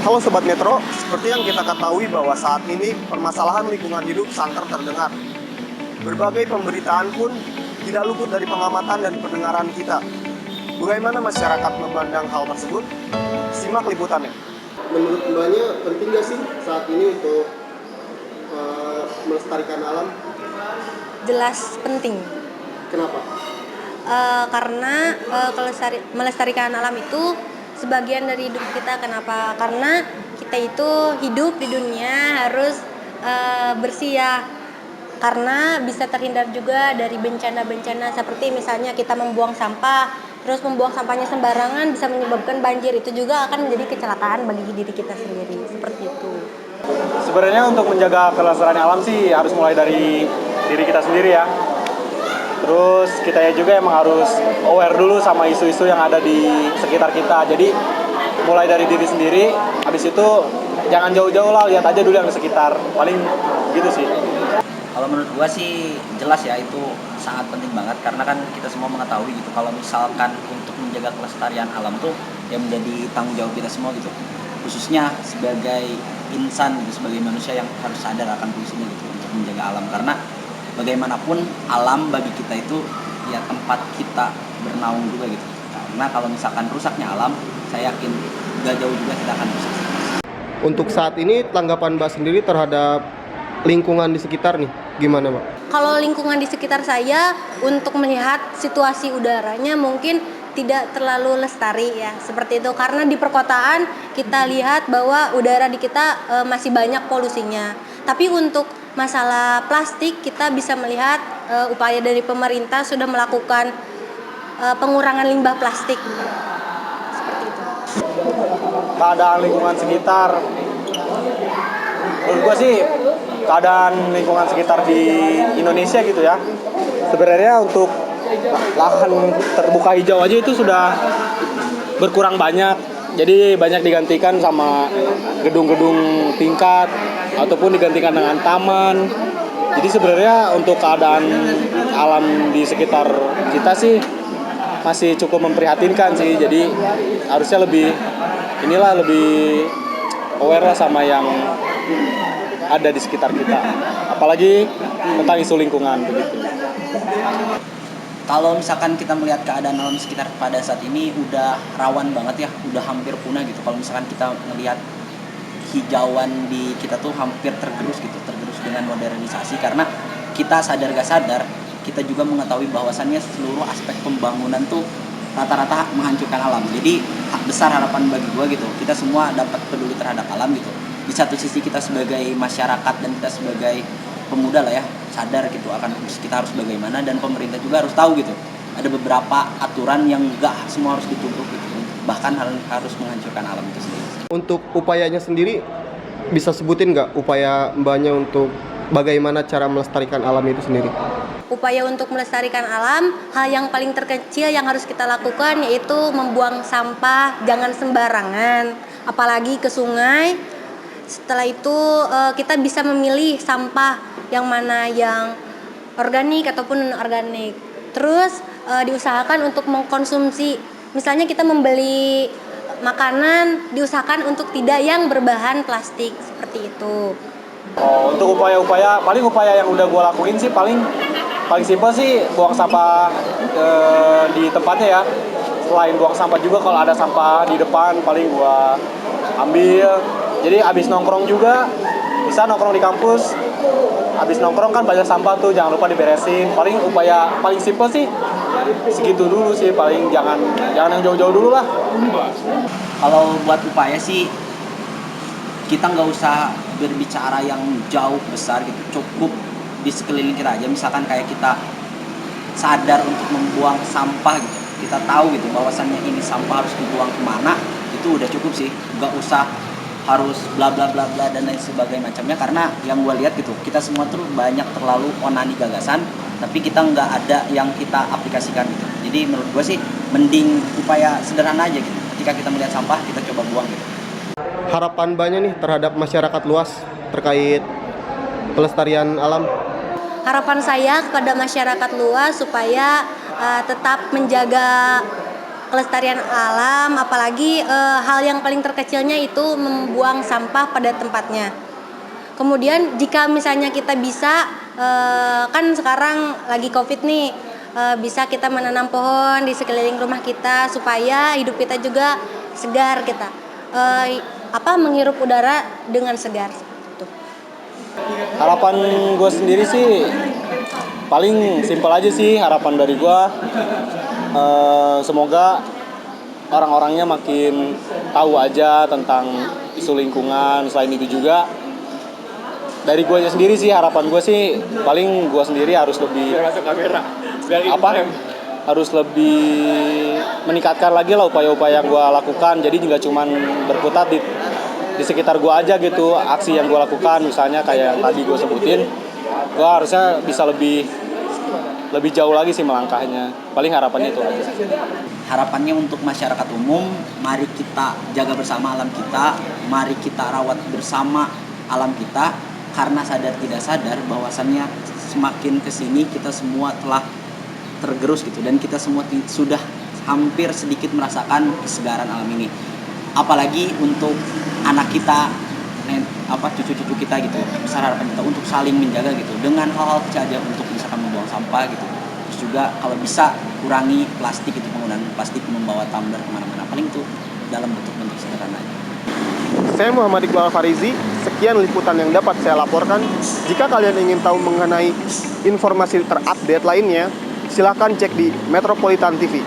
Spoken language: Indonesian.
Halo Sobat Metro, seperti yang kita ketahui bahwa saat ini permasalahan lingkungan hidup santer terdengar. Berbagai pemberitaan pun tidak luput dari pengamatan dan pendengaran kita. Bagaimana masyarakat memandang hal tersebut? Simak liputannya. Menurut Mbaknya penting nggak sih saat ini untuk melestarikan alam? Jelas penting. Kenapa? Karena melestarikan alam itu sebagian dari hidup kita. Kenapa? Karena kita itu hidup di dunia harus bersih ya. Karena bisa terhindar juga dari bencana-bencana seperti misalnya kita membuang sampah, terus membuang sampahnya sembarangan bisa menyebabkan banjir. Itu juga akan menjadi kecelakaan bagi diri kita sendiri. Seperti itu. Sebenarnya untuk menjaga kelestarian alam sih harus mulai dari diri kita sendiri ya. Terus kita ya juga emang harus aware dulu sama isu-isu yang ada di sekitar kita. Jadi mulai dari diri sendiri, habis itu jangan jauh-jauh lah, lihat aja dulu yang di sekitar. Paling gitu sih. Kalau menurut gua sih jelas ya, itu sangat penting banget karena kan kita semua mengetahui gitu kalau misalkan untuk menjaga kelestarian alam tuh yang menjadi tanggung jawab kita semua gitu, khususnya sebagai insan gitu, sebagai manusia yang harus sadar akan fungsinya gitu untuk menjaga alam, karena bagaimanapun alam bagi kita itu ya tempat kita bernaung juga gitu. Karena kalau misalkan rusaknya alam, saya yakin gak jauh juga kita akan rusak. Untuk saat ini tanggapan Mbak sendiri terhadap lingkungan di sekitar nih, gimana Mbak? Kalau lingkungan di sekitar saya, untuk melihat situasi udaranya mungkin tidak terlalu lestari ya, seperti itu. Karena di perkotaan kita lihat bahwa udara di kita masih banyak polusinya. Tapi untuk masalah plastik kita bisa melihat upaya dari pemerintah sudah melakukan pengurangan limbah plastik. Seperti itu. Keadaan lingkungan sekitar, menurut gua sih keadaan lingkungan sekitar di Indonesia gitu ya, sebenarnya untuk lahan terbuka hijau aja itu sudah berkurang banyak. Jadi banyak digantikan sama gedung-gedung tingkat ataupun digantikan dengan taman. Jadi sebenarnya untuk keadaan alam di sekitar kita sih masih cukup memprihatinkan sih. Jadi harusnya lebih aware lah sama yang ada di sekitar kita, apalagi tentang isu lingkungan begitu. Kalau misalkan kita melihat keadaan alam sekitar pada saat ini udah rawan banget ya, udah hampir punah gitu. Kalau misalkan kita melihat hijauan di kita tuh hampir tergerus dengan modernisasi, karena kita sadar gak sadar kita juga mengetahui bahwasannya seluruh aspek pembangunan tuh rata-rata menghancurkan alam. Jadi besar harapan bagi gue gitu, kita semua dapat peduli terhadap alam gitu. Di satu sisi kita sebagai masyarakat dan kita sebagai pemuda lah ya, sadar gitu akan kita harus bagaimana, dan pemerintah juga harus tahu gitu. Ada beberapa aturan yang gak semua harus ditubruk gitu, bahkan harus menghancurkan alam itu sendiri. Untuk upayanya sendiri, bisa sebutin nggak upaya Mbaknya untuk bagaimana cara melestarikan alam itu sendiri? Upaya untuk melestarikan alam, hal yang paling terkecil yang harus kita lakukan yaitu membuang sampah jangan sembarangan, apalagi ke sungai. Setelah itu kita bisa memilih sampah yang mana yang organik ataupun non-organik. Terus diusahakan untuk mengkonsumsi, misalnya kita membeli makanan, diusahakan untuk tidak yang berbahan plastik, seperti itu. Untuk upaya yang udah gue lakuin sih paling simpel sih buang sampah di tempatnya ya. Selain buang sampah juga kalau ada sampah di depan paling gue ambil. Jadi abis nongkrong juga bisa nongkrong di kampus. Abis nongkrong kan banyak sampah tuh, jangan lupa diberesin. Paling upaya paling simpel sih segitu dulu sih, paling jangan yang jauh-jauh dulu lah. Kalau buat upaya sih kita nggak usah berbicara yang jauh besar gitu, cukup di sekeliling kita aja. Misalkan kayak kita sadar untuk membuang sampah gitu, kita tahu gitu bahwasannya ini sampah harus dibuang kemana, itu udah cukup sih. Nggak usah harus bla bla bla bla dan lain sebagainya macamnya, karena yang gue lihat gitu kita semua tuh banyak terlalu onani gagasan tapi kita nggak ada yang kita aplikasikan gitu. Jadi menurut gue sih mending upaya sederhana aja gitu, ketika kita melihat sampah kita coba buang gitu. Harapan Mbaknya nih terhadap masyarakat luas terkait pelestarian alam? Harapan saya kepada masyarakat luas supaya tetap menjaga kelestarian alam, apalagi hal yang paling terkecilnya itu membuang sampah pada tempatnya. Kemudian jika misalnya kita bisa, kan sekarang lagi COVID nih, bisa kita menanam pohon di sekeliling rumah kita supaya hidup kita juga segar kita, menghirup udara dengan segar. Tuh. Harapan gue sendiri sih paling simpel aja sih, harapan dari gue semoga orang-orangnya makin tahu aja tentang isu lingkungan. Selain itu juga dari gue sendiri sih, harapan gue sih paling gue sendiri harus lebih harus lebih meningkatkan lagi lah upaya-upaya yang gue lakukan. Jadi nggak cuman berkutat di sekitar gue aja gitu, aksi yang gue lakukan misalnya kayak yang tadi gue sebutin, gue harusnya bisa lebih jauh lagi sih melangkahnya. Paling harapannya itu aja. Harapannya untuk masyarakat umum, mari kita jaga bersama alam kita, mari kita rawat bersama alam kita, karena sadar tidak sadar bahwasannya semakin kesini kita semua telah tergerus gitu, dan kita semua sudah hampir sedikit merasakan kesegaran alam ini. Apalagi untuk anak kita, cucu-cucu kita gitu. Besar harapan kita untuk saling menjaga gitu, dengan hal-hal kecil aja, untuk misalkan membuang sampah gitu. Terus juga kalau bisa kurangi plastik itu, penggunaan plastik membawa tumbler kemana-mana, paling itu dalam bentuk-bentuk sederhana aja. Saya Muhammad Iqbal Farizi, sekian liputan yang dapat saya laporkan. Jika kalian ingin tahu mengenai informasi terupdate lainnya, silakan cek di Metropolitan TV.